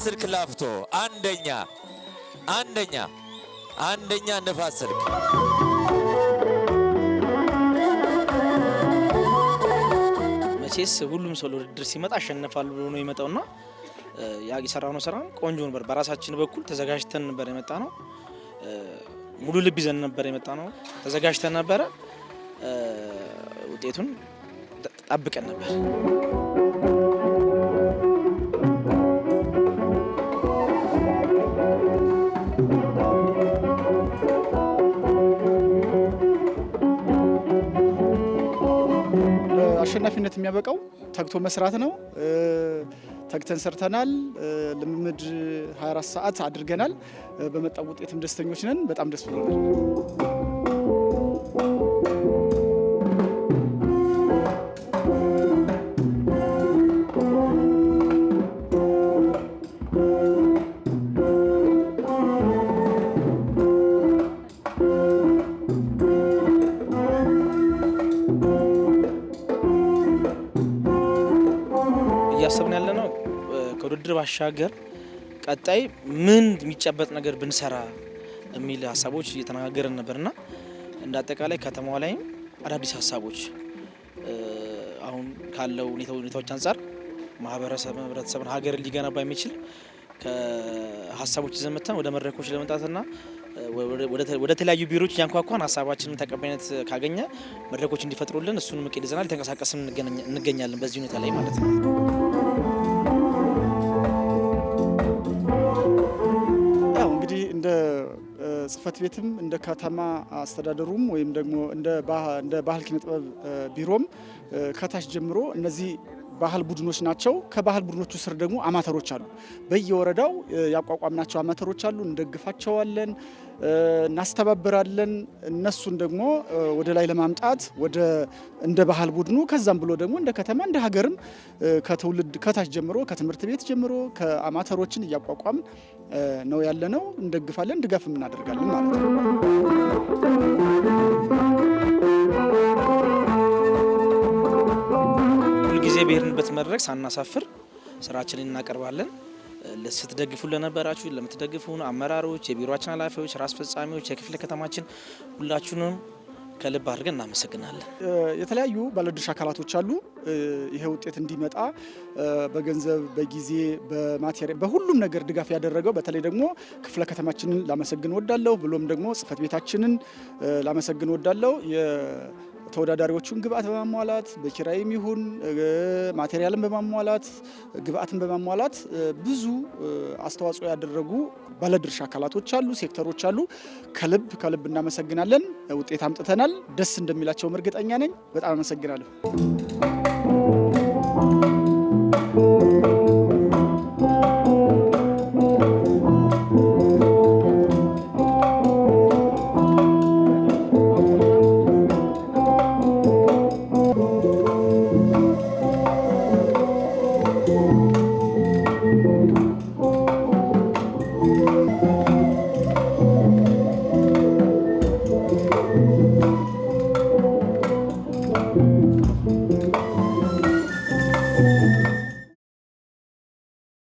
ስልክ ላፍቶ አንደኛ ንፋስ ስልክ መቼስ ሁሉም ሰው ለውድድር ሲመጣ አሸንፋለሁ ብሎ ነው የመጣውና ያ የሰራነው ስራ ቆንጆ ነበር። በራሳችን በኩል ተዘጋጅተን ነበር የመጣነው። ሙሉ ልብ ይዘን ነበር የመጣነው። ተዘጋጅተን ነበር። ውጤቱን ጠብቀን ነበር። አሸናፊነት የሚያበቃው ተግቶ መስራት ነው። ተግተን ሰርተናል። ልምምድ 24 ሰዓት አድርገናል። በመጣው ውጤትም ደስተኞች ነን። በጣም ደስ ብሎናል። እያሰብን ያለነው ከውድድር ባሻገር ቀጣይ ምን የሚጨበጥ ነገር ብንሰራ የሚል ሀሳቦች እየተነጋገርን ነበርና እንደ አጠቃላይ ከተማዋ ላይ አዳዲስ ሀሳቦች አሁን ካለው ሁኔታዎች አንፃር ህብረተሰብን ሀገር ሊገነባ የሚችል ከሀሳቦች ዘመተን ወደ መድረኮች ለመምጣትና ወደ ተለያዩ ቢሮዎች ያንኳኳን ሀሳባችንን ተቀባይነት ካገኘ መድረኮች እንዲፈጥሩልን እሱን እቅድ ይዘናል። ተንቀሳቀስን እንገኛለን በዚህ ሁኔታ ላይ ማለት ነው። እንደ ጽህፈት ቤትም እንደ ከተማ አስተዳደሩም ወይም ደግሞ እንደ ባህል ኪነ ጥበብ ቢሮም ከታች ጀምሮ እነዚህ ባህል ቡድኖች ናቸው። ከባህል ቡድኖቹ ስር ደግሞ አማተሮች አሉ። በየወረዳው ያቋቋምናቸው አማተሮች አሉ። እንደግፋቸዋለን፣ እናስተባብራለን። እነሱን ደግሞ ወደ ላይ ለማምጣት እንደ ባህል ቡድኑ ከዛም ብሎ ደግሞ እንደ ከተማ እንደ ሀገርም ከትውልድ ከታች ጀምሮ ከትምህርት ቤት ጀምሮ ከአማተሮችን እያቋቋም ነው ያለነው። እንደግፋለን፣ ድጋፍም እናደርጋለን ማለት ነው። ሁልጊዜ በሄድንበት መድረክ ሳናሳፍር ስራችንን እናቀርባለን። ስትደግፉ ለነበራችሁ ለምትደግፉን አመራሮች፣ የቢሮአችን ኃላፊዎች፣ ስራ አስፈጻሚዎች፣ የክፍለ ከተማችን ሁላችሁንም ከልብ አድርገን እናመሰግናለን። የተለያዩ ባለድርሻ አካላቶች አሉ። ይሄ ውጤት እንዲመጣ በገንዘብ፣ በጊዜ፣ በማቴሪያል በሁሉም ነገር ድጋፍ ያደረገው በተለይ ደግሞ ክፍለ ከተማችንን ላመሰግን ወዳለሁ። ብሎም ደግሞ ጽህፈት ቤታችንን ላመሰግን ወዳለሁ። ተወዳዳሪዎቹን ግብአት በማሟላት በኪራይም ይሁን ማቴሪያልን በማሟላት ግብአትን በማሟላት ብዙ አስተዋጽኦ ያደረጉ ባለድርሻ አካላቶች አሉ፣ ሴክተሮች አሉ። ከልብ እናመሰግናለን። ውጤት አምጥተናል። ደስ እንደሚላቸውም እርግጠኛ ነኝ። በጣም አመሰግናለሁ።